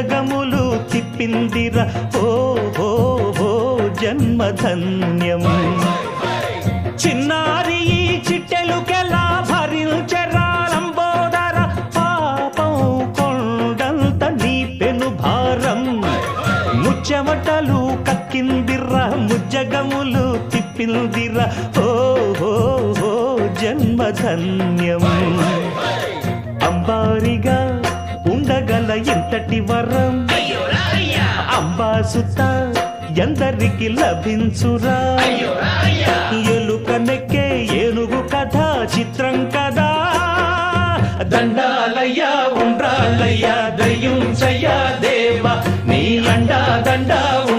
ముజ్జగములు తిప్పిందిర ఓ ఓ ఓ జన్మధన్యం చిన్నారి ఈ చిట్టెలుకెలా భరించరాలంబోదర పాపం కొండంత నీ పెను భారం ముచ్చెమటలు కక్కిందిర ముజ్జగములు తిప్పిందిర ఓ ఓ ఓ జన్మధన్యం అంబారిగా ఉండగల ఇంతటి వరం అంబాసుత ఎందరికి లభించురా ఎలుకనెక్కే ఏనుగు కథ చిత్రం కదా దండాలయ్యా ఉండ్రాలయ్యా దయ్యుంచయ్యా దేవ నీ అండా దండా